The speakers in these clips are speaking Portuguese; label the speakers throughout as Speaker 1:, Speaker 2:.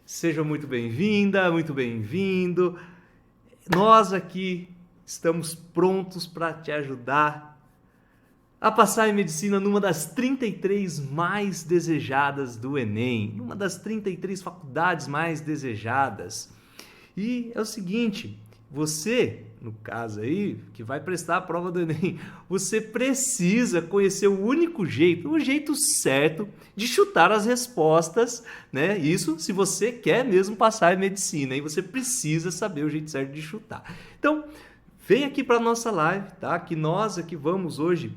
Speaker 1: Seja muito bem-vinda, muito bem-vindo. Nós aqui estamos prontos para te ajudar a passar em medicina numa das 33 mais desejadas do Enem, numa das 33 faculdades mais desejadas. E é o seguinte, você, no caso aí, que vai prestar a prova do Enem, você precisa conhecer o jeito certo de chutar as respostas, né? Isso se você quer mesmo passar em medicina, e você precisa saber o jeito certo de chutar. Então, vem aqui para a nossa live, tá? Que nós aqui vamos hoje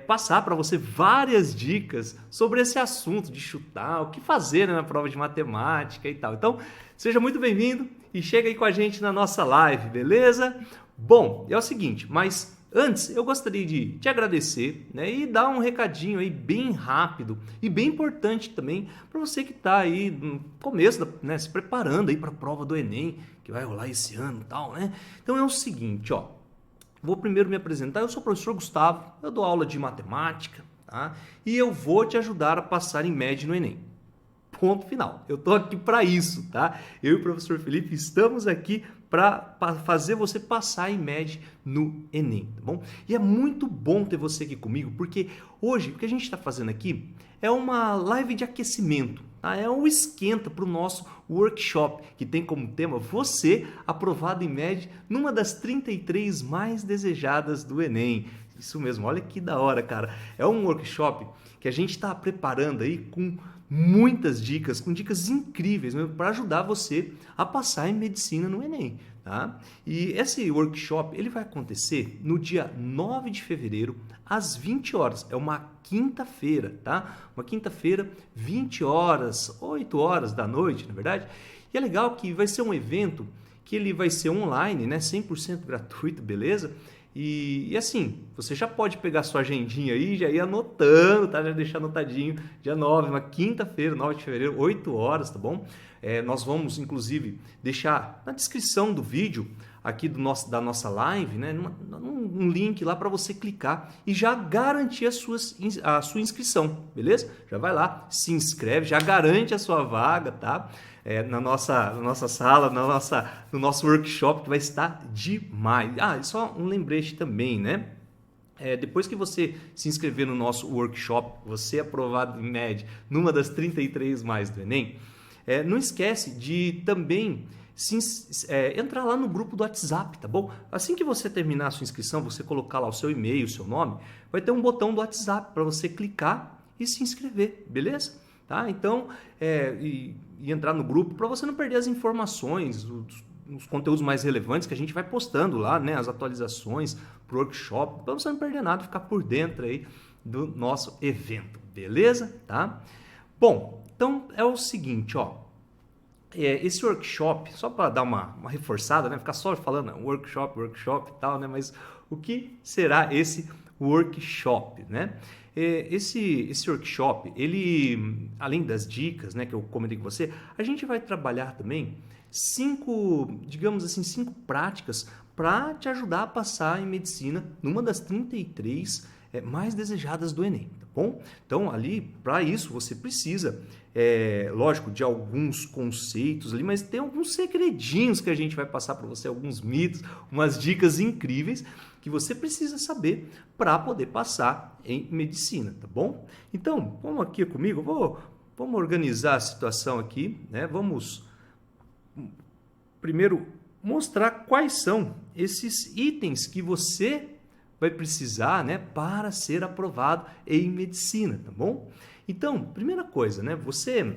Speaker 1: passar para você várias dicas sobre esse assunto de chutar, o que fazer, né, na prova de matemática e tal. Então, seja muito bem-vindo e chega aí com a gente na nossa live, beleza? Bom, é o seguinte, mas antes eu gostaria de te agradecer, né, e dar um recadinho aí bem rápido e bem importante também para você que está aí no começo, né, se preparando aí para a prova do Enem, que vai rolar esse ano e tal, né? Então é o seguinte, ó. Vou primeiro me apresentar, eu sou o professor Gustavo, eu dou aula de matemática, tá? E eu vou te ajudar a passar em média no Enem. Ponto final. Eu tô aqui para isso, tá? Eu e o professor Felipe estamos aqui para fazer você passar em média no Enem, tá bom? E é muito bom ter você aqui comigo, porque hoje o que a gente está fazendo aqui é uma live de aquecimento, tá? É um esquenta para o nosso workshop, que tem como tema você aprovado em média numa das 33 mais desejadas do Enem. Isso mesmo, olha que da hora, cara. É um workshop que a gente está preparando aí com muitas dicas, com dicas incríveis para ajudar você a passar em medicina no Enem, tá? E esse workshop, ele vai acontecer no dia 9 de fevereiro, às 20 horas. É uma quinta-feira, tá? Uma quinta-feira, 20 horas, 8 horas da noite, na verdade. E é legal que vai ser um evento que ele vai ser online, né? 100% gratuito, beleza? E assim, você já pode pegar sua agendinha aí, já ir anotando, tá? Já deixar anotadinho, dia 9, uma quinta-feira, 9 de fevereiro, 8 horas, tá bom? Nós vamos, inclusive, deixar na descrição do vídeo aqui da nossa live, né? Um link lá para você clicar e já garantir a sua inscrição, beleza? Já vai lá, se inscreve, já garante a sua vaga, tá? Na nossa sala, no nosso workshop, que vai estar demais. Ah, e só um lembrete também, né? Depois que você se inscrever no nosso workshop, você é aprovado em média numa das 33 mais do Enem, não esquece de também entrar lá no grupo do WhatsApp, tá bom? Assim que você terminar a sua inscrição, você colocar lá o seu e-mail, o seu nome, vai ter um botão do WhatsApp para você clicar e se inscrever, beleza? Tá? Então, e entrar no grupo para você não perder as informações, os conteúdos mais relevantes que a gente vai postando lá, né? As atualizações para o workshop, para você não perder nada, ficar por dentro aí do nosso evento, beleza? Tá? Bom, então é o seguinte, ó. Esse workshop, só para dar uma reforçada, né? Ficar só falando workshop e tal, né? Mas o que será esse workshop, né? Esse workshop, ele, além das dicas, né, que eu comentei com você, a gente vai trabalhar também digamos assim, 5 práticas para te ajudar a passar em medicina numa das 33 mais desejadas do Enem, tá bom? Então, ali, para isso, você precisa, lógico, de alguns conceitos ali, mas tem alguns segredinhos que a gente vai passar para você, alguns mitos, umas dicas incríveis que você precisa saber para poder passar em medicina, tá bom? Então, vamos aqui comigo, vamos organizar a situação aqui, né? Vamos primeiro mostrar quais são esses itens que você vai precisar, né, para ser aprovado em medicina, tá bom? Então, primeira coisa, né, você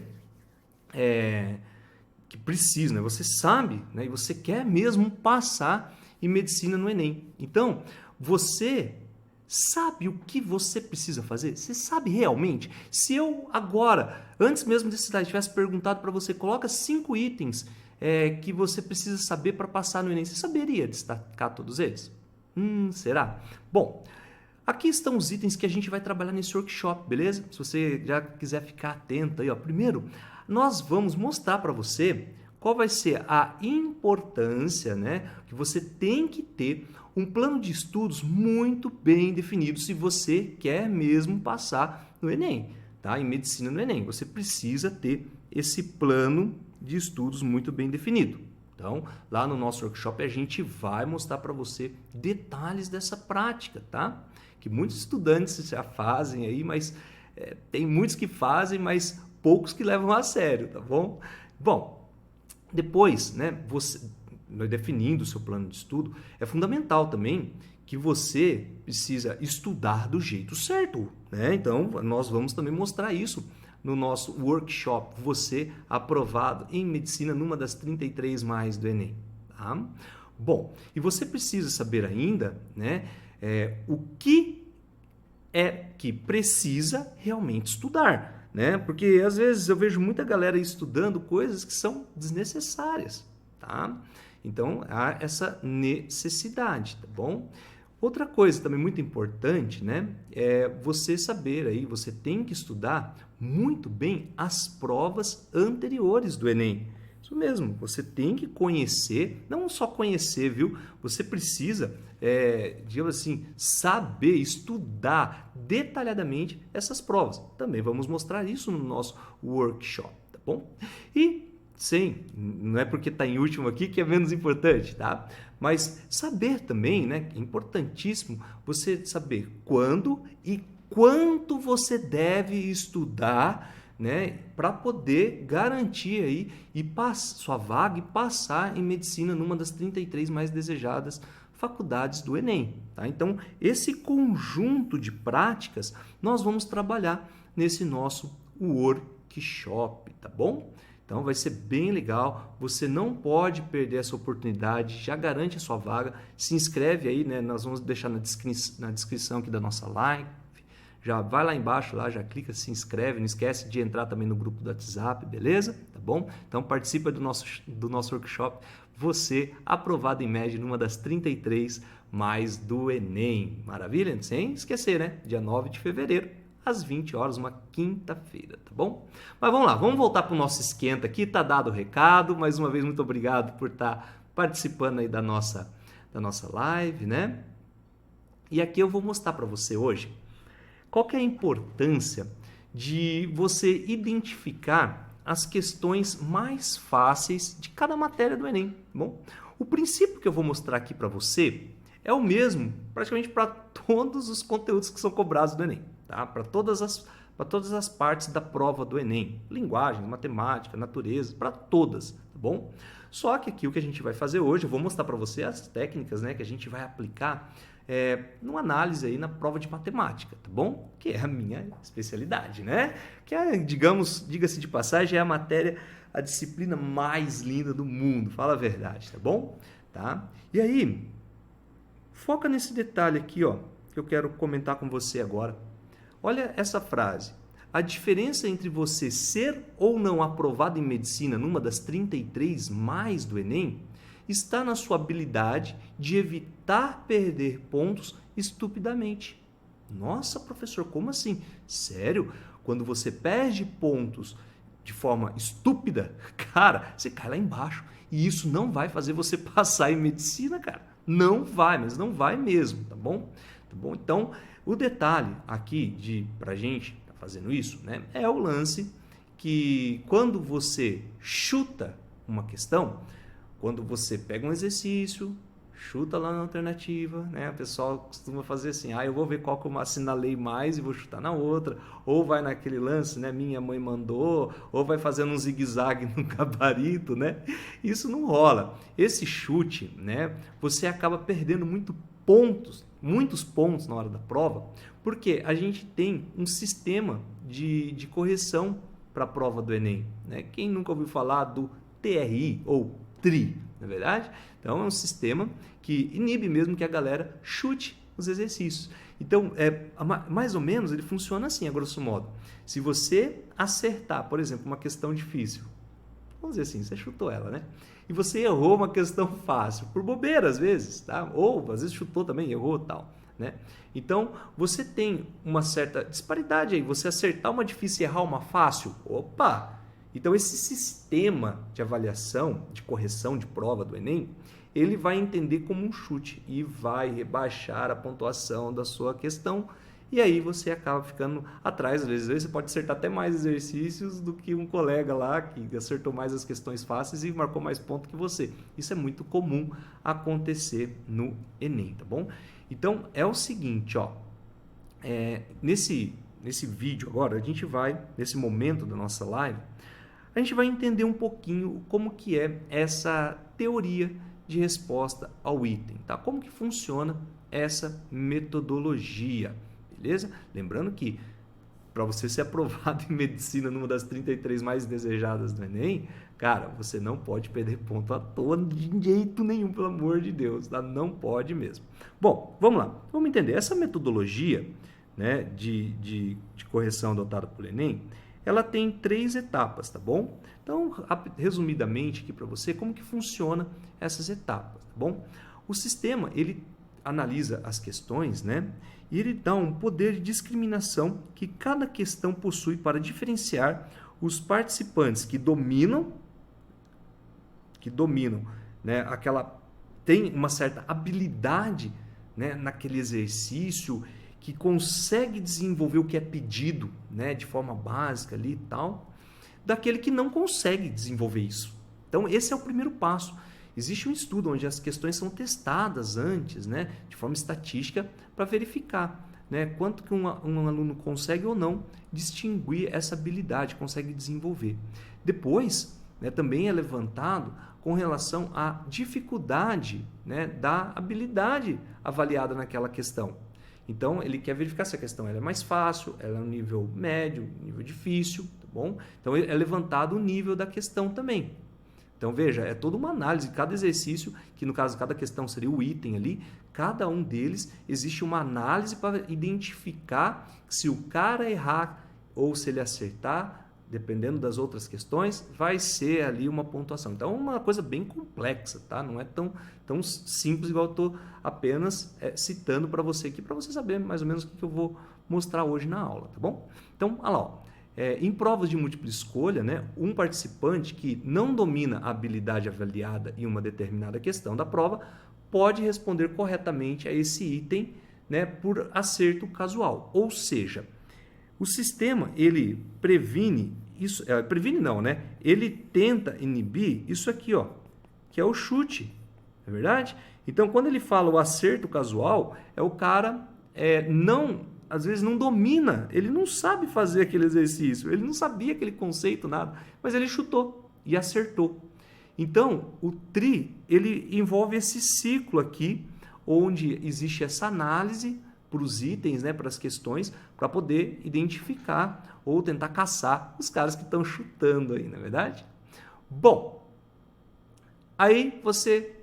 Speaker 1: que precisa, né, você sabe, né, e você quer mesmo passar em medicina no Enem. Então, você sabe o que você precisa fazer? Você sabe realmente? Se eu agora, antes mesmo desse slide, tivesse perguntado para você, coloca 5 itens que você precisa saber para passar no Enem, você saberia destacar todos eles? Será? Bom, aqui estão os itens que a gente vai trabalhar nesse workshop, beleza? Se você já quiser ficar atento aí, ó. Primeiro, nós vamos mostrar para você qual vai ser a importância, né, que você tem que ter um plano de estudos muito bem definido se você quer mesmo passar no Enem, tá? Em medicina no Enem. Você precisa ter esse plano de estudos muito bem definido. Então, lá no nosso workshop a gente vai mostrar para você detalhes dessa prática, tá? Que muitos estudantes já fazem aí, mas tem muitos que fazem, mas poucos que levam a sério, tá bom? Bom, depois, né, você definindo o seu plano de estudo, é fundamental também que você precisa estudar do jeito certo, né? Então, nós vamos também mostrar isso no nosso workshop, você aprovado em medicina numa das 33 mais do Enem, tá? Bom, e você precisa saber ainda, né, o que é que precisa realmente estudar, né? Porque às vezes eu vejo muita galera estudando coisas que são desnecessárias, tá? Então, há essa necessidade, tá bom? Outra coisa também muito importante, né, é você saber aí, você tem que estudar muito bem as provas anteriores do Enem. Isso mesmo, você tem que conhecer, não só conhecer, viu? Você precisa, digamos assim, saber, estudar detalhadamente essas provas. Também vamos mostrar isso no nosso workshop, tá bom? E sim, não é porque está em último aqui que é menos importante, tá? Mas saber também, né? É importantíssimo você saber quando e quanto você deve estudar, né? Para poder garantir aí sua vaga e passar em medicina numa das 33 mais desejadas faculdades do Enem, tá? Então, esse conjunto de práticas nós vamos trabalhar nesse nosso workshop, tá bom? Então vai ser bem legal, você não pode perder essa oportunidade, já garante a sua vaga, se inscreve aí, né? Nós vamos deixar na descrição aqui da nossa live, já vai lá embaixo, lá, já clica, se inscreve, não esquece de entrar também no grupo do WhatsApp, beleza? Tá bom? Então participa do nosso workshop, você aprovado em média numa das 33 mais do Enem, maravilha? Sem esquecer, né? Dia 9 de fevereiro. Às 20 horas, uma quinta-feira, tá bom? Mas vamos lá, vamos voltar para o nosso esquenta aqui, tá dado o recado. Mais uma vez, muito obrigado por estar participando aí da nossa live, né? E aqui eu vou mostrar para você hoje qual que é a importância de você identificar as questões mais fáceis de cada matéria do Enem, tá bom? O princípio que eu vou mostrar aqui para você é o mesmo praticamente para todos os conteúdos que são cobrados do Enem. Tá? Para todas as partes da prova do Enem, linguagem, matemática, natureza, para todas, tá bom? Só que aqui o que a gente vai fazer hoje, eu vou mostrar para você as técnicas, né, que a gente vai aplicar numa análise aí na prova de matemática, tá bom? Que é a minha especialidade, né? Que é, diga-se de passagem, é a disciplina mais linda do mundo, fala a verdade, tá bom? Tá? E aí, foca nesse detalhe aqui, ó, que eu quero comentar com você agora. Olha essa frase. A diferença entre você ser ou não aprovado em medicina numa das 33 mais do Enem está na sua habilidade de evitar perder pontos estupidamente. Nossa, professor, como assim? Sério? Quando você perde pontos de forma estúpida, cara, você cai lá embaixo. E isso não vai fazer você passar em medicina, cara. Não vai, mas não vai mesmo, tá bom? Tá bom? Então, o detalhe aqui pra gente tá fazendo isso, né, é o lance que quando você chuta uma questão, quando você pega um exercício, chuta lá na alternativa, né, o pessoal costuma fazer assim, eu vou ver qual que eu assinalei mais e vou chutar na outra, ou vai naquele lance, né, minha mãe mandou, ou vai fazendo um zigue-zague no gabarito, né, isso não rola. Esse chute, né, você acaba perdendo muitos pontos na hora da prova, porque a gente tem um sistema de correção para a prova do Enem, né? Quem nunca ouviu falar do TRI ou TRI, não é verdade? Então é um sistema que inibe mesmo que a galera chute os exercícios. Então, mais ou menos, ele funciona assim, a grosso modo. Se você acertar, por exemplo, uma questão difícil, vamos dizer assim, você chutou ela, né? E você errou uma questão fácil, por bobeira às vezes, tá? Ou às vezes chutou também, errou tal, né? Então, você tem uma certa disparidade aí. Você acertar uma difícil e errar uma fácil, opa! Então, esse sistema de avaliação, de correção de prova do Enem, ele vai entender como um chute e vai rebaixar a pontuação da sua questão e aí você acaba ficando atrás. Às vezes você pode acertar até mais exercícios do que um colega lá que acertou mais as questões fáceis e marcou mais ponto que você. Isso é muito comum acontecer no Enem, tá bom? Então é o seguinte, ó, nesse vídeo agora, a gente vai, nesse momento da nossa live, a gente vai entender um pouquinho como que é essa teoria de resposta ao item, tá? Como que funciona essa metodologia, beleza? Lembrando que para você ser aprovado em medicina numa das 33 mais desejadas do Enem, cara, você não pode perder ponto à toa de jeito nenhum, pelo amor de Deus, tá? Não pode mesmo. Bom, vamos lá. Vamos entender. Essa metodologia, né, de correção adotada pelo Enem, ela tem 3 etapas, tá bom? Então, resumidamente aqui para você, como que funciona essas etapas, tá bom? O sistema, ele analisa as questões, né? E ele dá um poder de discriminação que cada questão possui para diferenciar os participantes que dominam, né? Tem uma certa habilidade, né, naquele exercício, que consegue desenvolver o que é pedido, né, de forma básica ali e tal, daquele que não consegue desenvolver isso. Então, esse é o primeiro passo. Existe um estudo onde as questões são testadas antes, né, de forma estatística, para verificar, né, quanto que um aluno consegue ou não distinguir essa habilidade, consegue desenvolver. Depois, né, também é levantado com relação à dificuldade, né, da habilidade avaliada naquela questão. Então, ele quer verificar se a questão é mais fácil, ela é um nível médio, nível difícil, tá bom? Então, é levantado o nível da questão também. Então, veja, é toda uma análise, cada exercício, que no caso, cada questão seria o item ali, cada um deles existe uma análise para identificar se o cara errar ou se ele acertar, dependendo das outras questões, vai ser ali uma pontuação. Então, é uma coisa bem complexa, tá? Não é tão simples igual eu estou apenas citando para você aqui, para você saber mais ou menos o que eu vou mostrar hoje na aula, tá bom? Então, olha lá, ó. Em provas de múltipla escolha, né, um participante que não domina a habilidade avaliada em uma determinada questão da prova pode responder corretamente a esse item, né, por acerto casual. Ou seja, o sistema, ele previne isso, ele tenta inibir isso aqui, ó, que é o chute, não é verdade? Então, quando ele fala o acerto casual, o cara às vezes não domina, ele não sabe fazer aquele exercício, ele não sabia aquele conceito, nada, mas ele chutou e acertou. Então, o TRI, ele envolve esse ciclo aqui, onde existe essa análise para os itens, né, para as questões, para poder identificar ou tentar caçar os caras que estão chutando aí, não é verdade? Bom, aí você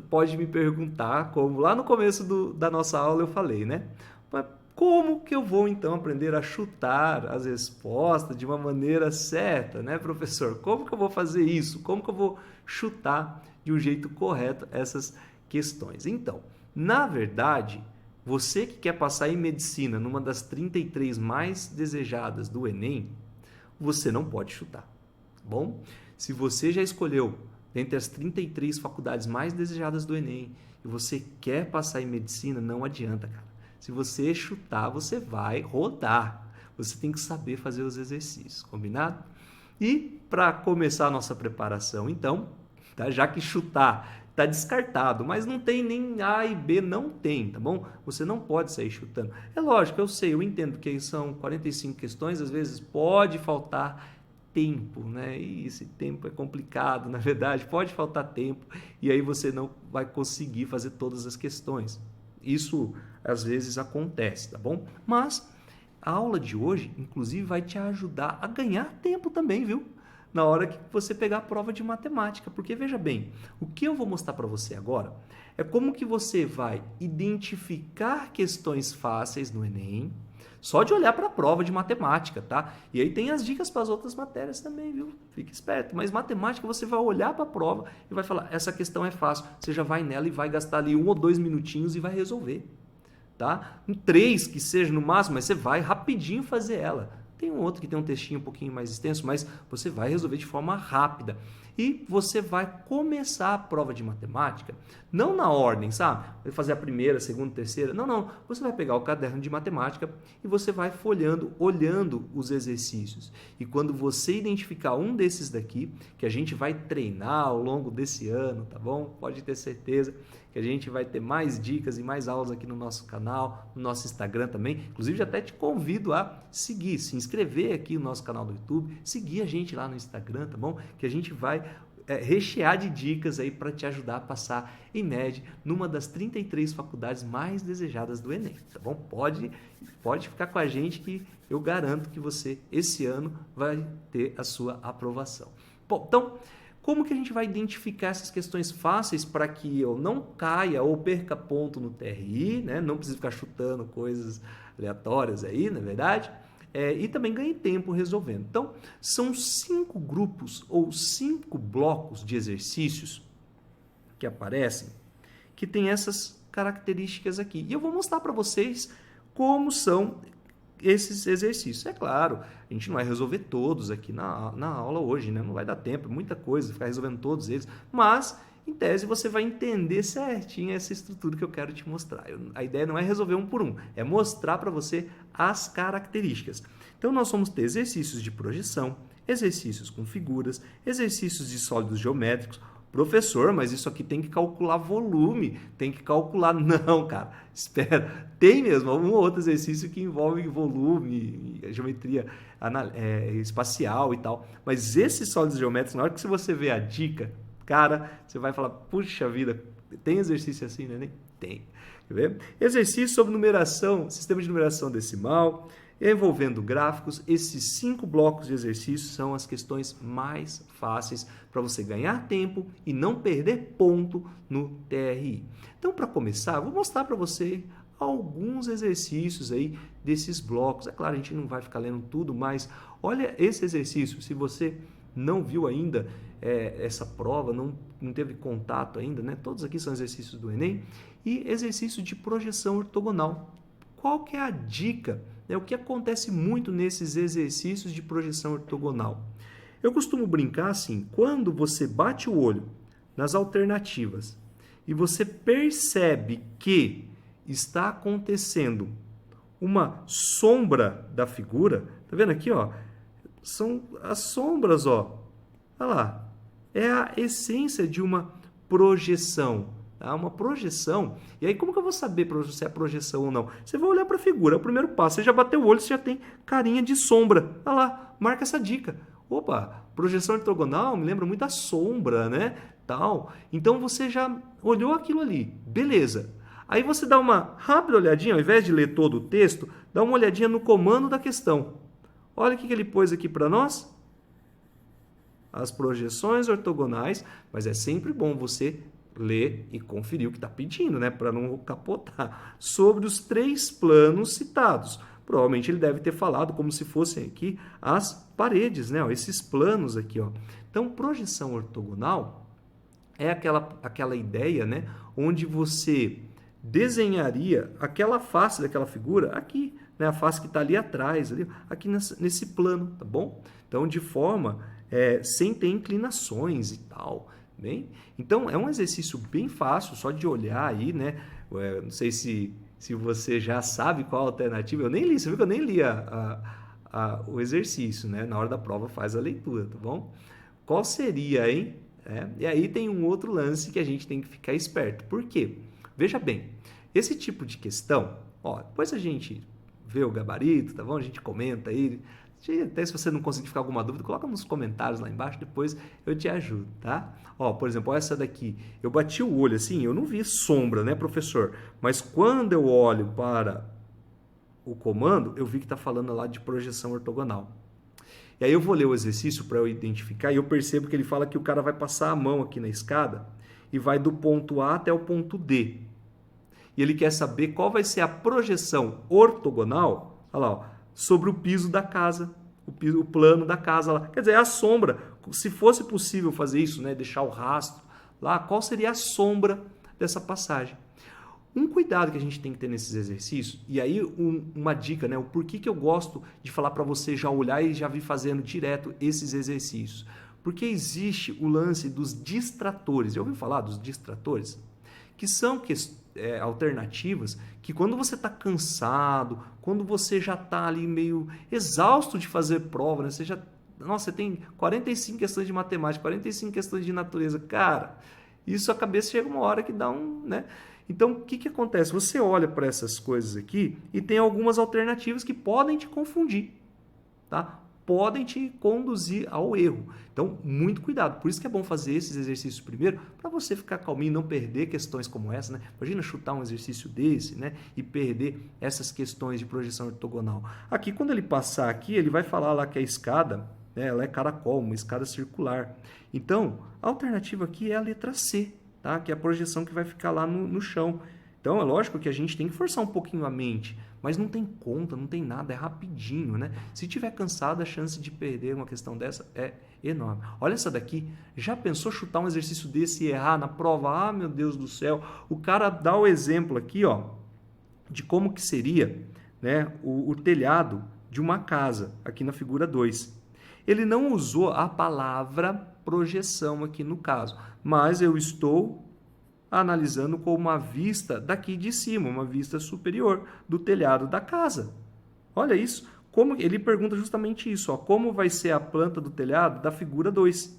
Speaker 1: pode me perguntar, como lá no começo da nossa aula eu falei, né? Mas como que eu vou então aprender a chutar as respostas de uma maneira certa, né, professor? Como que eu vou fazer isso? Como que eu vou chutar de um jeito correto essas questões? Então, na verdade, você que quer passar em medicina numa das 33 mais desejadas do Enem, você não pode chutar, tá bom? Se você já escolheu entre as 33 faculdades mais desejadas do Enem e você quer passar em medicina, não adianta, cara. Se você chutar, você vai rodar. Você tem que saber fazer os exercícios, combinado? E para começar a nossa preparação, então, tá? Já que chutar está descartado, mas não tem nem A e B, não tem, tá bom? Você não pode sair chutando. É lógico, eu sei, eu entendo que são 45 questões, às vezes pode faltar tempo, né? E esse tempo é complicado, na verdade, pode faltar tempo e aí você não vai conseguir fazer todas as questões. Isso às vezes acontece, tá bom? Mas a aula de hoje, inclusive, vai te ajudar a ganhar tempo também, viu? Na hora que você pegar a prova de matemática. Porque, veja bem, o que eu vou mostrar para você agora é como que você vai identificar questões fáceis no Enem, só de olhar para a prova de matemática, tá? E aí tem as dicas para as outras matérias também, viu? Fique esperto. Mas matemática você vai olhar para a prova e vai falar, essa questão é fácil. Você já vai nela e vai gastar ali 1 ou 2 minutinhos e vai resolver, tá? 3 que seja no máximo, mas você vai rapidinho fazer ela. Tem um outro que tem um textinho um pouquinho mais extenso, mas você vai resolver de forma rápida. E você vai começar a prova de matemática, não na ordem, sabe? Vai fazer a primeira, a segunda, a terceira. Não, não. Você vai pegar o caderno de matemática e você vai folhando, olhando os exercícios. E quando você identificar um desses daqui, que a gente vai treinar ao longo desse ano, tá bom? Pode ter certeza que a gente vai ter mais dicas e mais aulas aqui no nosso canal, no nosso Instagram também. Inclusive, já até te convido a seguir, se inscrever aqui no nosso canal do YouTube, seguir a gente lá no Instagram, tá bom? Que a gente vai rechear de dicas aí para te ajudar a passar em média numa das 33 faculdades mais desejadas do Enem, tá bom? Pode ficar com a gente que eu garanto que você, esse ano, vai ter a sua aprovação. Bom, então, como que a gente vai identificar essas questões fáceis para que eu não caia ou perca ponto no TRI, né? Não precisa ficar chutando coisas aleatórias aí, na verdade? E também ganhe tempo resolvendo. Então, são 5 grupos ou 5 blocos de exercícios que aparecem que tem essas características aqui. E eu vou mostrar para vocês como são esses exercícios. É claro, a gente não vai resolver todos aqui na aula hoje, né? Não vai dar tempo, muita coisa, ficar resolvendo todos eles, mas em tese você vai entender certinho essa estrutura que eu quero te mostrar. A ideia não é resolver um por um, é mostrar para você as características. Então nós vamos ter exercícios de projeção, exercícios com figuras, exercícios de sólidos geométricos. Professor, mas isso aqui tem que calcular volume, tem que calcular... Não, cara, espera. Tem mesmo um ou outro exercício que envolve volume, geometria espacial e tal. Mas esses sólidos geométricos, na hora que você vê a dica, cara, você vai falar, puxa vida, tem exercício assim, né? Tem. Quer ver? Exercício sobre numeração, sistema de numeração decimal, envolvendo gráficos. Esses 5 blocos de exercícios são as questões mais fáceis para você ganhar tempo e não perder ponto no TRI. Então, para começar, vou mostrar para você alguns exercícios aí desses blocos. É claro, a gente não vai ficar lendo tudo, mas olha esse exercício. Se você não viu ainda essa prova, não teve contato ainda, né? Todos aqui são exercícios do Enem. E exercício de projeção ortogonal. Qual que é a dica? O que acontece muito nesses exercícios de projeção ortogonal? Eu costumo brincar assim, quando você bate o olho nas alternativas e você percebe que está acontecendo uma sombra da figura, tá vendo aqui, ó? São as sombras, ó. Olha lá. É a essência de uma projeção. Uma projeção. E aí, como que eu vou saber se é projeção ou não? Você vai olhar para a figura, é o primeiro passo. Você já bateu o olho, você já tem carinha de sombra. Olha lá, marca essa dica. Opa, projeção ortogonal me lembra muito a sombra, né? Tal. Então, você já olhou aquilo ali. Beleza. Aí você dá uma rápida olhadinha, ao invés de ler todo o texto, dá uma olhadinha no comando da questão. Olha o que ele pôs aqui para nós. As projeções ortogonais, mas é sempre bom você ler e conferir o que está pedindo, né? Para não capotar. Sobre os 3 planos citados. Provavelmente ele deve ter falado como se fossem aqui as paredes, né? Ó, esses planos aqui, ó. Então, projeção ortogonal é aquela ideia, né? Onde você desenharia aquela face daquela figura aqui, né? A face que está ali atrás, ali, aqui nesse plano, tá bom? Então, de forma sem ter inclinações e tal. Bem, então é um exercício bem fácil, só de olhar aí, né? Não sei se você já sabe qual a alternativa. Eu nem li, você viu que eu nem li o exercício, né? Na hora da prova faz a leitura, tá bom? Qual seria, hein? E aí tem um outro lance que a gente tem que ficar esperto. Por quê? Veja bem, esse tipo de questão, ó, depois a gente vê o gabarito, tá bom? A gente comenta aí. Até se você não conseguir ficar alguma dúvida, coloca nos comentários lá embaixo, depois eu te ajudo, tá? Ó, por exemplo, ó, essa daqui, eu bati o olho assim, eu não vi sombra, né, professor? Mas quando eu olho para o comando, eu vi que está falando lá de projeção ortogonal. E aí eu vou ler o exercício para eu identificar e eu percebo que ele fala que o cara vai passar a mão aqui na escada e vai do ponto A até o ponto D. E ele quer saber qual vai ser a projeção ortogonal, olha lá, ó, sobre o piso da casa, o plano da casa lá. Quer dizer, a sombra, se fosse possível fazer isso, né, deixar o rastro lá, qual seria a sombra dessa passagem? Um cuidado que a gente tem que ter nesses exercícios, e aí uma dica, né? O porquê que eu gosto de falar para você já olhar e já vir fazendo direto esses exercícios. Porque existe o lance dos distratores. Já ouviu falar dos distratores? Que são alternativas que quando você está cansado, quando você já está ali meio exausto de fazer prova, né? Nossa, você tem 45 questões de matemática, 45 questões de natureza. Cara, isso a cabeça chega uma hora que dá né? Então, o que acontece? Você olha para essas coisas aqui e tem algumas alternativas que podem te confundir, tá? Podem te conduzir ao erro. Então, muito cuidado. Por isso que é bom fazer esses exercícios primeiro, para você ficar calminho e não perder questões como essa, né? Imagina chutar um exercício desse, né? E perder essas questões de projeção ortogonal. Aqui, quando ele passar aqui, ele vai falar lá que a escada, né, ela é caracol, uma escada circular. Então, a alternativa aqui é a letra C, tá? Que é a projeção que vai ficar lá no chão. Então, é lógico que a gente tem que forçar um pouquinho a mente, mas não tem conta, não tem nada, é rapidinho, né? Se tiver cansado, a chance de perder uma questão dessa é enorme. Olha essa daqui, já pensou chutar um exercício desse e errar na prova? Ah, meu Deus do céu! O cara dá o exemplo aqui, ó, de como que seria, né, o telhado de uma casa, aqui na figura 2. Ele não usou a palavra projeção aqui no caso, mas eu estou analisando com uma vista daqui de cima, uma vista superior do telhado da casa. Olha isso. Como ele pergunta justamente isso, ó, como vai ser a planta do telhado da figura 2.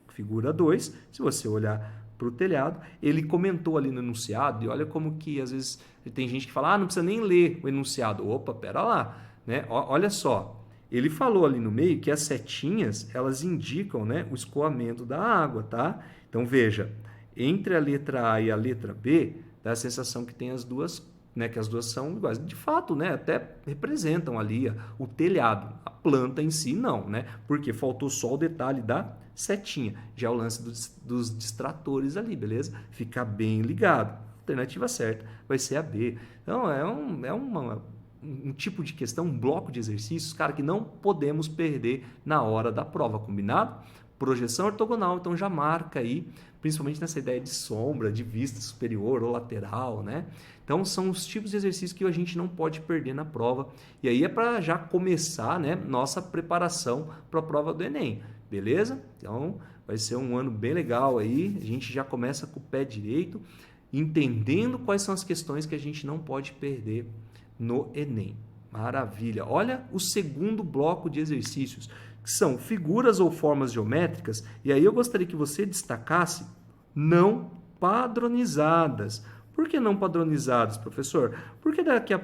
Speaker 1: Figura 2, se você olhar para o telhado, ele comentou ali no enunciado, e olha como que às vezes tem gente que fala, não precisa nem ler o enunciado. Opa, pera lá, né? Olha só, ele falou ali no meio que as setinhas, elas indicam, né, o escoamento da água, tá? Então, veja, entre a letra A e a letra B, dá a sensação que tem as duas, né, que as duas são iguais. De fato, né, até representam ali o telhado. A planta em si, não, né? Porque faltou só o detalhe da setinha. Já é o lance dos distratores ali, beleza? Fica bem ligado. A alternativa certa vai ser a B. Então, um tipo de questão, um bloco de exercícios, cara, que não podemos perder na hora da prova, combinado? Projeção ortogonal, então já marca aí, principalmente nessa ideia de sombra, de vista superior ou lateral, né? Então são os tipos de exercícios que a gente não pode perder na prova. E aí é para já começar, né, nossa preparação para a prova do Enem, beleza? Então vai ser um ano bem legal aí, a gente já começa com o pé direito, entendendo quais são as questões que a gente não pode perder no Enem. Maravilha! Olha o segundo bloco de exercícios, que são figuras ou formas geométricas, e aí eu gostaria que você destacasse não padronizadas. Por que não padronizadas, professor? Porque daqui a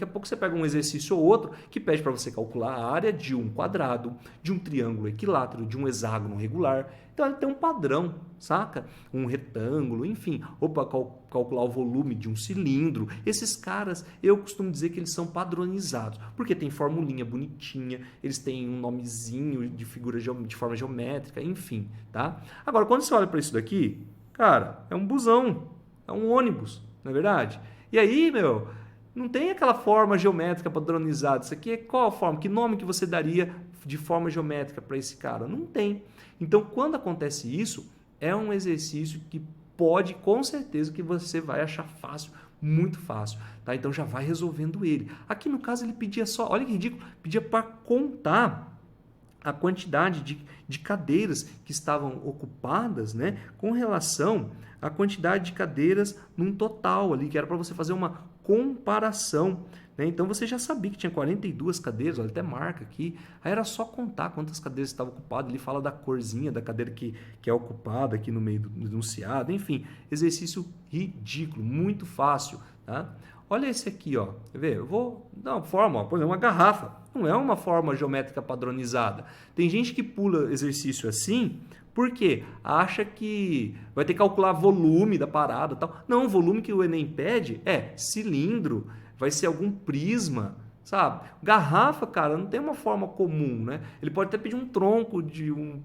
Speaker 1: pouco você pega um exercício ou outro que pede para você calcular a área de um quadrado, de um triângulo equilátero, de um hexágono regular. Então, ele tem um padrão, saca? Um retângulo, enfim. Ou para calcular o volume de um cilindro. Esses caras, eu costumo dizer que eles são padronizados, porque tem formulinha bonitinha, eles têm um nomezinho de figura de forma geométrica, enfim, tá? Agora, quando você olha para isso daqui, cara, é um busão, é um ônibus, não é verdade? E aí, meu, não tem aquela forma geométrica padronizada. Isso aqui é qual a forma? Que nome que você daria de forma geométrica para esse cara? Não tem. Então, quando acontece isso, é um exercício que pode, com certeza, que você vai achar fácil, muito fácil. Tá? Então, já vai resolvendo ele. Aqui, no caso, ele pedia só, olha que ridículo, pedia para contar a quantidade de cadeiras que estavam ocupadas, né, com relação à quantidade de cadeiras num total ali, que era para você fazer uma comparação, né? Então você já sabia que tinha 42 cadeiras, olha, até marca aqui, aí era só contar quantas cadeiras estavam ocupadas, ele fala da corzinha da cadeira que é ocupada aqui no meio do enunciado, enfim, exercício ridículo, muito fácil, tá? Olha esse aqui, ó. Quer ver? Eu vou dar uma forma, ó, por exemplo, uma garrafa. Não é uma forma geométrica padronizada. Tem gente que pula exercício assim, porque acha que vai ter que calcular volume da parada e tal. Não, o volume que o Enem pede é cilindro, vai ser algum prisma, sabe? Garrafa, cara, não tem uma forma comum, né? Ele pode até pedir um tronco de um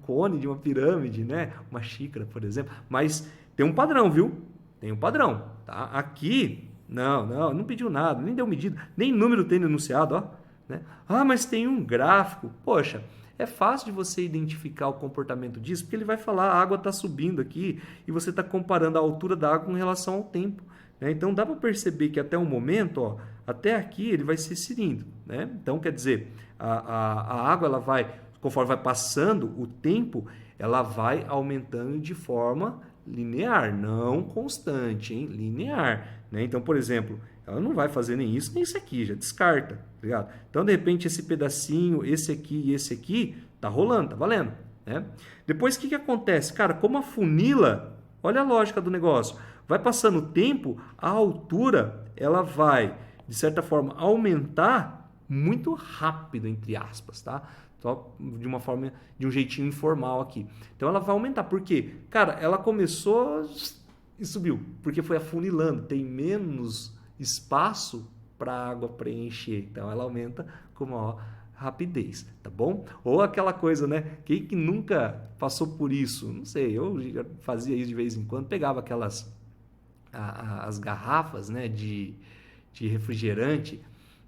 Speaker 1: cone, de uma pirâmide, né? Uma xícara, por exemplo. Mas tem um padrão, viu? Tem um padrão, tá? Aqui... Não pediu nada, nem deu medida, nem número tem no enunciado, ó, né? Ah, mas tem um gráfico. Poxa, é fácil de você identificar o comportamento disso, porque ele vai falar, a água está subindo aqui e você está comparando a altura da água com relação ao tempo. Né? Então dá para perceber que até o momento, ó, até aqui ele vai ser cilíndrico. Né? Então quer dizer, a água ela vai, conforme vai passando o tempo, ela vai aumentando de forma linear, não constante, hein? Linear. Né? Então, por exemplo, ela não vai fazer nem isso nem isso aqui, já descarta. Tá ligado? Então, de repente, esse pedacinho, esse aqui e esse aqui, tá rolando, tá valendo. Né? Depois, o que acontece? Cara, como afunila, olha a lógica do negócio. Vai passando o tempo, a altura ela vai, de certa forma, aumentar muito rápido, entre aspas, tá? Só de uma forma, de um jeitinho informal aqui. Então ela vai aumentar. Por quê? Cara, ela começou e subiu, porque foi afunilando, tem menos espaço para a água preencher. Então ela aumenta com maior rapidez, tá bom? Ou aquela coisa, né? Quem que nunca passou por isso? Não sei, eu já fazia isso de vez em quando, pegava aquelas as garrafas, né, de refrigerante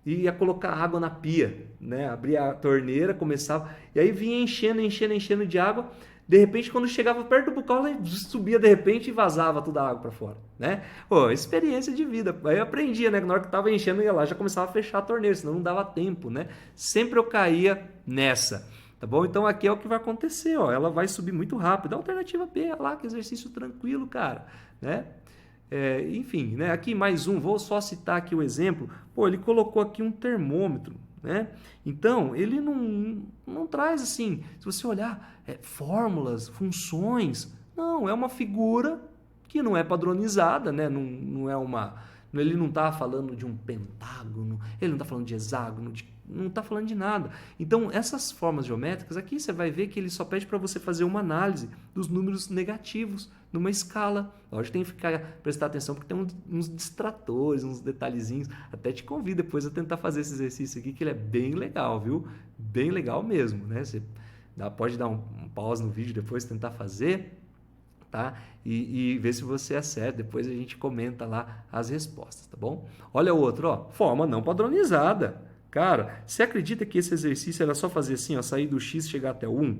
Speaker 1: e ia colocar água na pia, né? Abria a torneira, começava, e aí vinha enchendo de água. De repente, quando chegava perto do bocal, ela subia de repente e vazava toda a água para fora, né? Pô, experiência de vida. Aí eu aprendia, né? Na hora que estava enchendo, eu ia lá, já começava a fechar a torneira, senão não dava tempo, né? Sempre eu caía nessa, tá bom? Então aqui é o que vai acontecer, ó. Ela vai subir muito rápido. A alternativa B, olha lá, que exercício tranquilo, cara, né? Enfim, né? Aqui mais um, vou só citar aqui o exemplo. Pô, ele colocou aqui um termômetro, né? Então, ele não traz assim, se você olhar fórmulas, funções, não, é uma figura que não é padronizada, né? Não é uma, ele não está falando de um pentágono, ele não está falando de hexágono, não está falando de nada. Então, essas formas geométricas, aqui você vai ver que ele só pede para você fazer uma análise dos números negativos numa escala. Lógico, tem que prestar atenção porque tem uns distratores, uns detalhezinhos. Até te convido depois a tentar fazer esse exercício aqui, que ele é bem legal, viu? Bem legal mesmo, né? Você pode dar um pause no vídeo depois, tentar fazer, tá? E ver se você acerta. Depois a gente comenta lá as respostas, tá bom? Olha o outro, ó. Forma não padronizada. Cara, você acredita que esse exercício era só fazer assim, ó, sair do X e chegar até o 1?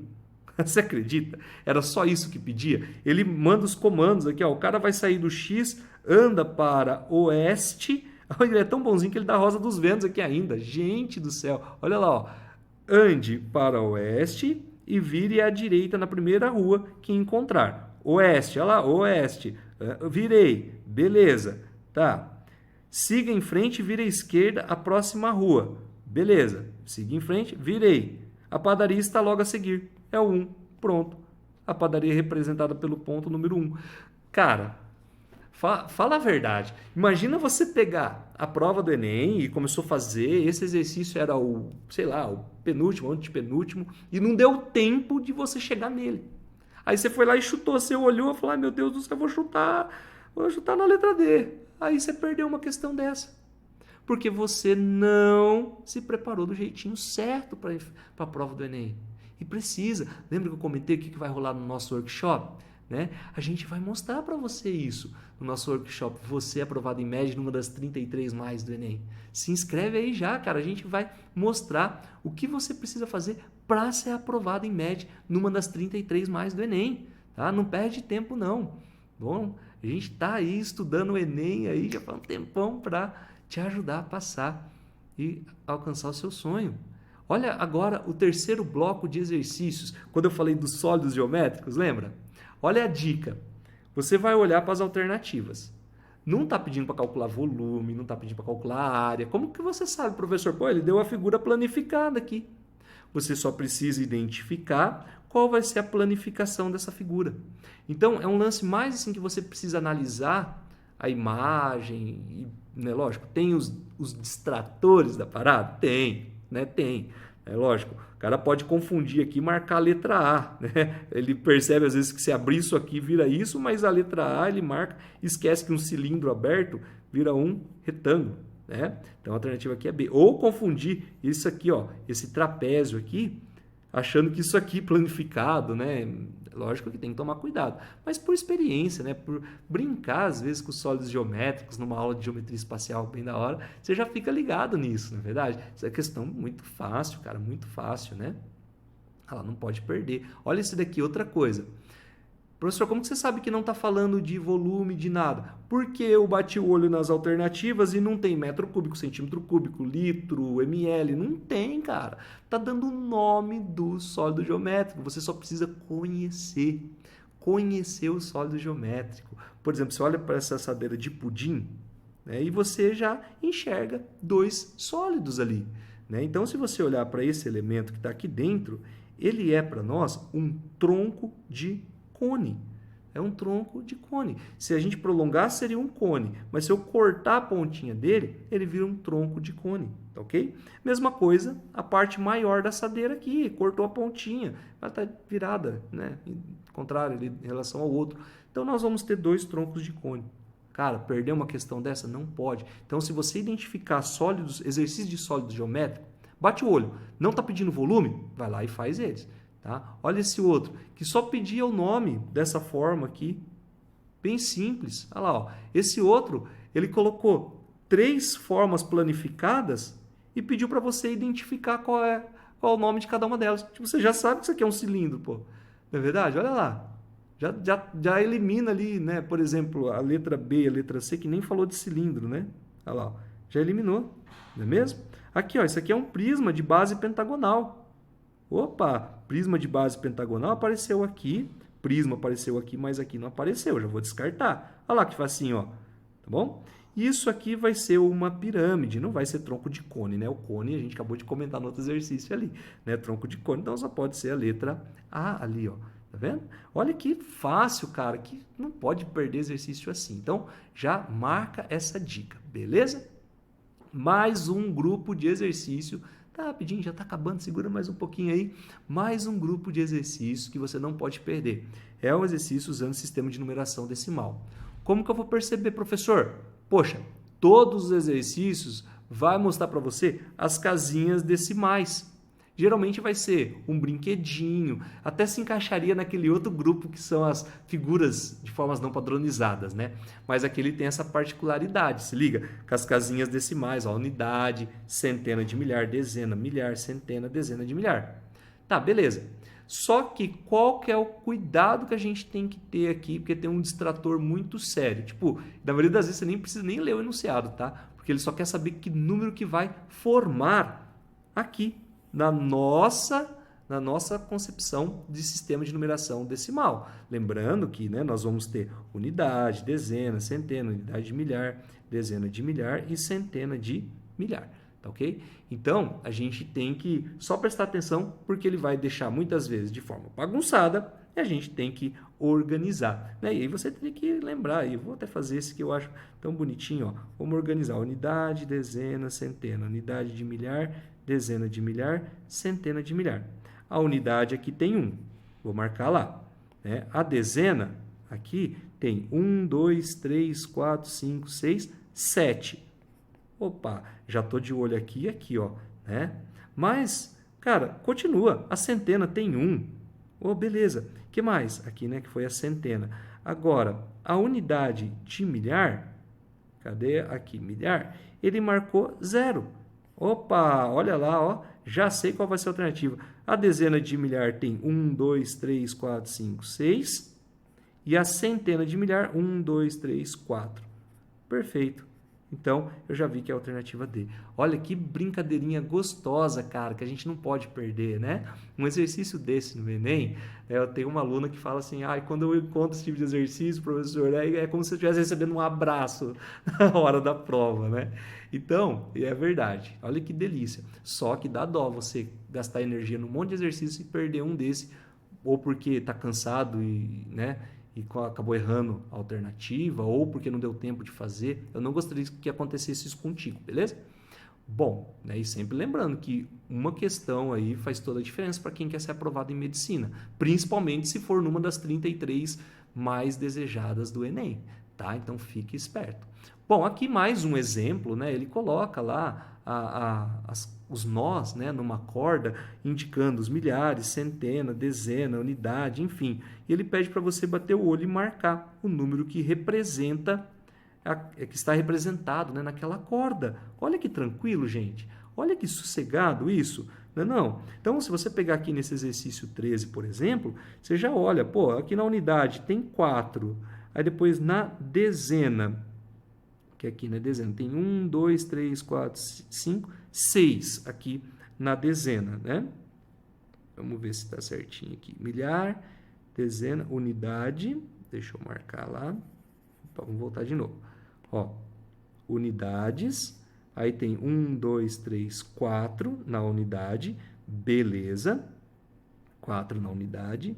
Speaker 1: Você acredita? Era só isso que pedia? Ele manda os comandos aqui, ó. O cara vai sair do X, anda para oeste. Ele é tão bonzinho que ele dá a rosa dos ventos aqui ainda. Gente do céu. Olha lá, ó. Ande para oeste e vire à direita na primeira rua que encontrar. Oeste, olha lá, oeste. Virei. Beleza. Tá. Siga em frente e vire à esquerda a próxima rua. Beleza. Siga em frente, virei. A padaria está logo a seguir. É o 1. Pronto. A padaria é representada pelo ponto número 1. Cara, fala a verdade. Imagina você pegar a prova do Enem e começou a fazer, esse exercício era o, sei lá, o penúltimo, o antepenúltimo, e não deu tempo de você chegar nele. Aí você foi lá e chutou, você olhou e falou, ai meu Deus do céu, vou chutar na letra D. Aí você perdeu uma questão dessa. Porque você não se preparou do jeitinho certo para a prova do Enem. E precisa. Lembra que eu comentei o que vai rolar no nosso workshop? Né? A gente vai mostrar para você isso no nosso workshop. Você é aprovado em média numa das 33 mais do Enem. Se inscreve aí já, cara. A gente vai mostrar o que você precisa fazer para ser aprovado em média numa das 33 mais do Enem. Tá? Não perde tempo, não. Bom, a gente está aí estudando o Enem aí já faz um tempão para te ajudar a passar e alcançar o seu sonho. Olha agora o terceiro bloco de exercícios, quando eu falei dos sólidos geométricos, lembra? Olha a dica. Você vai olhar para as alternativas. Não está pedindo para calcular volume, não está pedindo para calcular área. Como que você sabe, professor? Pô, ele deu a figura planificada aqui. Você só precisa identificar qual vai ser a planificação dessa figura. Então, é um lance mais assim que você precisa analisar a imagem. E, né, lógico, tem os distratores da parada? Tem, né? Tem. É lógico, o cara pode confundir aqui e marcar a letra A, né? Ele percebe às vezes que se abrir isso aqui vira isso, mas a letra A ele marca, esquece que um cilindro aberto vira um retângulo, né? Então a alternativa aqui é B. Ou confundir isso aqui, ó, esse trapézio aqui, achando que isso aqui é planificado, né? Lógico que tem que tomar cuidado, mas por experiência, né? Por brincar às vezes com os sólidos geométricos numa aula de geometria espacial bem da hora, você já fica ligado nisso, não é verdade? Isso é questão muito fácil, cara, muito fácil, né? Ah lá, não pode perder. Olha esse daqui, outra coisa. Professor, como que você sabe que não está falando de volume, de nada? Porque eu bati o olho nas alternativas e não tem metro cúbico, centímetro cúbico, litro, ml. Não tem, cara. Tá dando o nome do sólido geométrico. Você só precisa conhecer o sólido geométrico. Por exemplo, você olha para essa assadeira de pudim, né, e você já enxerga dois sólidos ali. Né? Então, se você olhar para esse elemento que está aqui dentro, ele é para nós um tronco de cone. É um tronco de cone. Se a gente prolongar, seria um cone. Mas se eu cortar a pontinha dele, ele vira um tronco de cone. Ok? Mesma coisa, a parte maior da assadeira aqui. Cortou a pontinha. Ela está virada, né? Contrário ali, em relação ao outro. Então, nós vamos ter dois troncos de cone. Cara, perder uma questão dessa? Não pode. Então, se você identificar sólidos, exercícios de sólido geométrico, bate o olho. Não está pedindo volume? Vai lá e faz eles. Tá? Olha esse outro, que só pedia o nome dessa forma aqui, bem simples. Olha lá, ó. Esse outro, ele colocou 3 formas planificadas e pediu para você identificar qual é o nome de cada uma delas. Tipo, você já sabe que isso aqui é um cilindro, pô. Não é verdade? Olha lá. Já elimina ali, né? Por exemplo, a letra B e a letra C, que nem falou de cilindro, né? Olha lá, ó. Já eliminou, não é mesmo? Aqui, ó, isso aqui é um prisma de base pentagonal. Opa, prisma de base pentagonal apareceu aqui, prisma apareceu aqui, mas aqui não apareceu, já vou descartar. Olha lá que facinho, ó, tá bom? Isso aqui vai ser uma pirâmide, não vai ser tronco de cone, né? O cone a gente acabou de comentar no outro exercício ali, né? Tronco de cone, então só pode ser a letra A ali, ó. Tá vendo? Olha que fácil, cara, que não pode perder exercício assim. Então, já marca essa dica, beleza? Mais um grupo de exercício. Tá rapidinho, já está acabando, segura mais um pouquinho aí. Mais um grupo de exercícios que você não pode perder. É um exercício usando sistema de numeração decimal. Como que eu vou perceber, professor? Poxa, todos os exercícios vai mostrar para você as casinhas decimais. Geralmente vai ser um brinquedinho, até se encaixaria naquele outro grupo que são as figuras de formas não padronizadas, né? Mas aqui ele tem essa particularidade, se liga, com as casinhas decimais, ó, unidade, centena de milhar, dezena, milhar, centena, dezena de milhar. Tá, beleza. Só que qual que é o cuidado que a gente tem que ter aqui, porque tem um distrator muito sério. Tipo, na maioria das vezes você nem precisa nem ler o enunciado, tá? Porque ele só quer saber que número que vai formar aqui na nossa concepção de sistema de numeração decimal. Lembrando que, né, nós vamos ter unidade, dezena, centena, unidade de milhar, dezena de milhar e centena de milhar. Tá ok? Então, a gente tem que só prestar atenção porque ele vai deixar muitas vezes de forma bagunçada e a gente tem que organizar. Né? E aí você tem que lembrar, eu vou até fazer esse que eu acho tão bonitinho. Ó. Vamos organizar unidade, dezena, centena, unidade de milhar, dezena de milhar, centena de milhar. A unidade aqui tem 1, vou marcar lá. Né? A dezena aqui tem 1, 2, 3, 4, 5, 6, 7. Opa, já estou de olho aqui e aqui, ó, né? Mas, cara, continua. A centena tem 1. Oh, beleza. O que mais? Aqui, né, que foi a centena. Agora, a unidade de milhar, cadê aqui? Milhar, ele marcou 0. Opa, olha lá, ó, já sei qual vai ser a alternativa. A dezena de milhar tem 1, 2, 3, 4, 5, 6. E a centena de milhar, 1, 2, 3, 4. Perfeito. Então, eu já vi que é a alternativa D. Olha que brincadeirinha gostosa, cara, que a gente não pode perder, né? Um exercício desse no Enem, eu tenho uma aluna que fala assim, quando eu encontro esse tipo de exercício, professor, é como se eu estivesse recebendo um abraço na hora da prova, né? Então, é verdade. Olha que delícia. Só que dá dó você gastar energia num monte de exercício e perder um desse, ou porque está cansado e, né? E acabou errando a alternativa, ou porque não deu tempo de fazer. Eu não gostaria que acontecesse isso contigo, beleza? Bom, né, e sempre lembrando que uma questão aí faz toda a diferença para quem quer ser aprovado em medicina, principalmente se for numa das 33 mais desejadas do Enem, tá? Então fique esperto. Bom, aqui mais um exemplo, né? Ele coloca lá os nós, né, numa corda, indicando os milhares, centena, dezena, unidade, enfim. E ele pede para você bater o olho e marcar o número que representa, que está representado, né, naquela corda. Olha que tranquilo, gente. Olha que sossegado isso. Não é não? Então, se você pegar aqui nesse exercício 13, por exemplo, você já olha, pô, aqui na unidade tem 4, aí depois na dezena, que aqui na dezena tem 1, 2, 3, 4, 5, 6 aqui na dezena, né? Vamos ver se está certinho aqui. Milhar, dezena, unidade, deixa eu marcar lá, vamos voltar de novo. Ó, unidades, aí tem 1, 2, 3, 4 na unidade, beleza, 4 na unidade,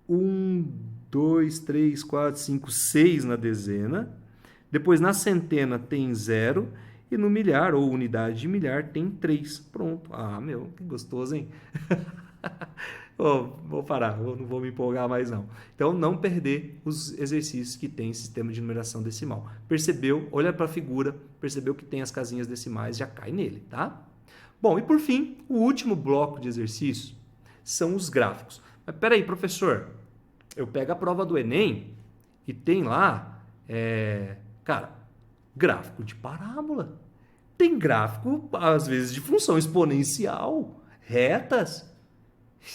Speaker 1: 1, 2, 3, 4, 5, 6 na dezena, depois na centena tem 0, e no milhar, ou unidade de milhar, tem 3. Pronto. Ah, meu, que gostoso, hein? Oh, vou parar, eu não vou me empolgar mais não. Então, não perder os exercícios que tem sistema de numeração decimal. Percebeu? Olha para a figura, percebeu que tem as casinhas decimais, já cai nele, tá? Bom, e por fim, o último bloco de exercícios são os gráficos. Mas peraí, professor, eu pego a prova do Enem e tem lá, cara, gráfico de parábola. Tem gráfico, às vezes, de função exponencial, retas.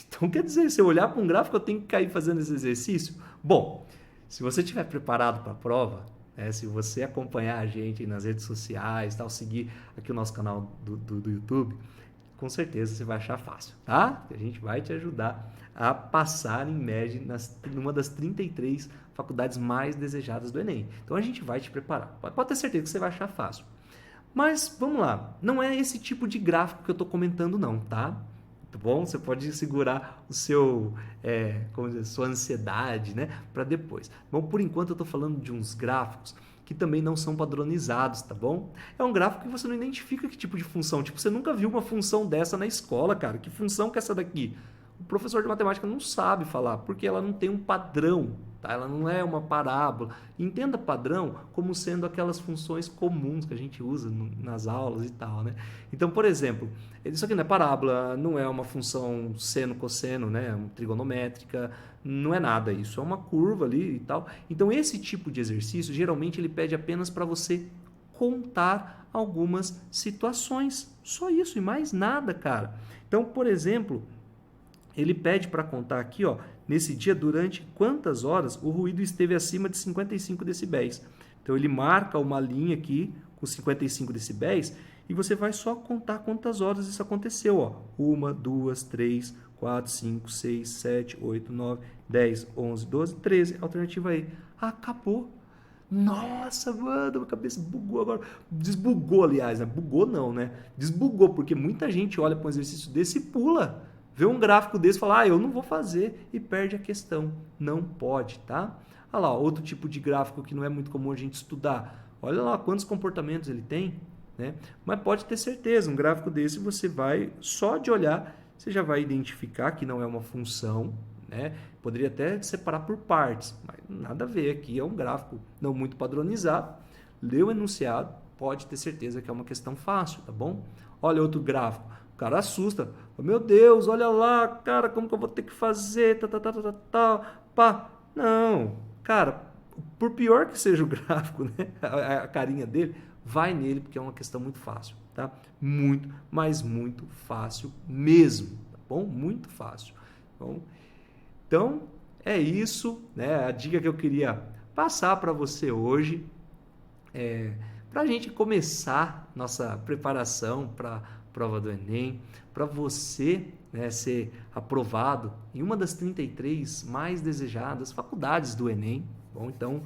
Speaker 1: Então, quer dizer, se eu olhar para um gráfico, eu tenho que cair fazendo esse exercício? Bom, se você estiver preparado para a prova, né, se você acompanhar a gente nas redes sociais, tal, seguir aqui o nosso canal do YouTube, com certeza você vai achar fácil, tá? A gente vai te ajudar a passar em média numa das 33 faculdades mais desejadas do Enem. Então, a gente vai te preparar. Pode ter certeza que você vai achar fácil. Mas, vamos lá, não é esse tipo de gráfico que eu estou comentando não, tá? Tá bom? Você pode segurar o seu, como dizer, sua ansiedade, né, para depois. Bom, por enquanto eu estou falando de uns gráficos que também não são padronizados, tá bom? É um gráfico que você não identifica que tipo de função. Tipo, você nunca viu uma função dessa na escola, cara. Que função que é essa daqui? O professor de matemática não sabe falar, porque ela não tem um padrão, tá? Ela não é uma parábola. Entenda padrão como sendo aquelas funções comuns que a gente usa nas aulas e tal, né? Então, por exemplo, isso aqui não é parábola, não é uma função seno-cosseno, né? Trigonométrica, não é nada isso. É uma curva ali e tal. Então, esse tipo de exercício, geralmente, ele pede apenas para você contar algumas situações. Só isso e mais nada, cara. Então, por exemplo, ele pede para contar aqui, ó, nesse dia, durante quantas horas o ruído esteve acima de 55 decibéis. Então, ele marca uma linha aqui com 55 decibéis e você vai só contar quantas horas isso aconteceu. Ó. 1, 2, 3, 4, 5, 6, 7, 8, 9, 10, 11, 12, 13. Alternativa aí. Acabou. Nossa, mano, minha cabeça bugou agora. Desbugou, aliás, né? Bugou não, né? Desbugou, porque muita gente olha para um exercício desse e pula. Vê um gráfico desse e fala, eu não vou fazer, e perde a questão. Não pode, tá? Olha lá, outro tipo de gráfico que não é muito comum a gente estudar. Olha lá quantos comportamentos ele tem, né? Mas pode ter certeza, um gráfico desse você vai, só de olhar, você já vai identificar que não é uma função, né? Poderia até separar por partes, mas nada a ver, aqui é um gráfico não muito padronizado. Leu o enunciado, pode ter certeza que é uma questão fácil, tá bom? Olha outro gráfico. O cara assusta. Meu Deus, olha lá, cara, como que eu vou ter que fazer? Pá. Não, cara, por pior que seja o gráfico, né? A carinha dele, vai nele, porque é uma questão muito fácil, tá? Muito, mas muito fácil mesmo, tá bom? Muito fácil. Então, é isso, né? A dica que eu queria passar para você hoje, para a gente começar nossa preparação para prova do Enem, para você, né, ser aprovado em uma das 33 mais desejadas faculdades do Enem. Bom, então,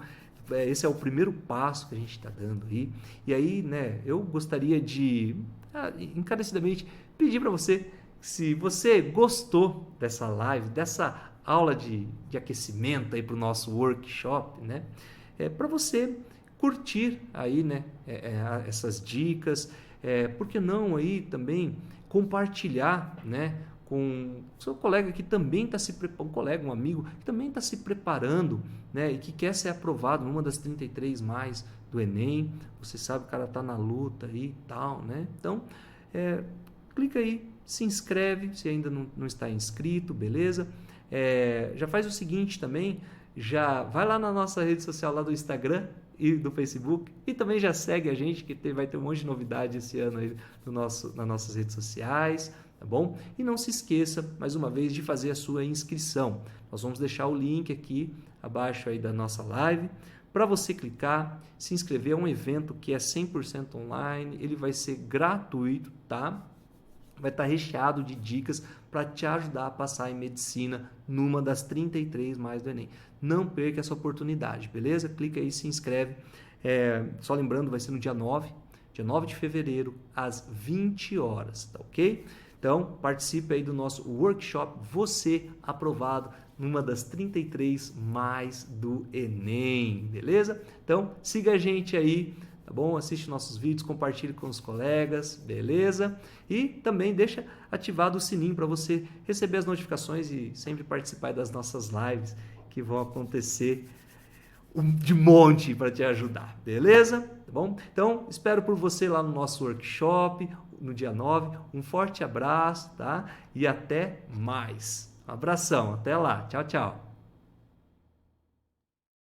Speaker 1: esse é o primeiro passo que a gente está dando aí. E aí, né, eu gostaria de, encarecidamente, pedir para você, se você gostou dessa live, dessa aula de aquecimento aí para o nosso workshop, né, para você curtir aí, né, essas dicas. Por que não aí também compartilhar, né, com seu colega que também está se preparando, um colega, um amigo que também está se preparando, né, e que quer ser aprovado numa das 33 mais do Enem. Você sabe que o cara está na luta aí e tal, né? Então, clica aí, se inscreve se ainda não está inscrito, beleza? Já faz o seguinte também, já vai lá na nossa rede social lá do Instagram e do Facebook, e também já segue a gente, que vai ter um monte de novidade esse ano aí nas nossas redes sociais, tá bom? E não se esqueça, mais uma vez, de fazer a sua inscrição. Nós vamos deixar o link aqui abaixo aí da nossa live para você clicar, se inscrever. É um evento que é 100% online, ele vai ser gratuito, tá? Vai estar recheado de dicas para te ajudar a passar em medicina numa das 33 mais do Enem. Não perca essa oportunidade, beleza? Clica aí, se inscreve. Só lembrando, vai ser no dia 9 de fevereiro, às 20 horas, tá ok? Então, participe aí do nosso workshop, você aprovado numa das 33 mais do Enem, beleza? Então, siga a gente aí, tá bom? Assiste nossos vídeos, compartilhe com os colegas, beleza? E também deixa ativado o sininho para você receber as notificações e sempre participar das nossas lives que vão acontecer de monte para te ajudar, beleza? Tá bom? Então, espero por você lá no nosso workshop, no dia 9. Um forte abraço, tá? E até mais. Um abração, até lá. Tchau, tchau.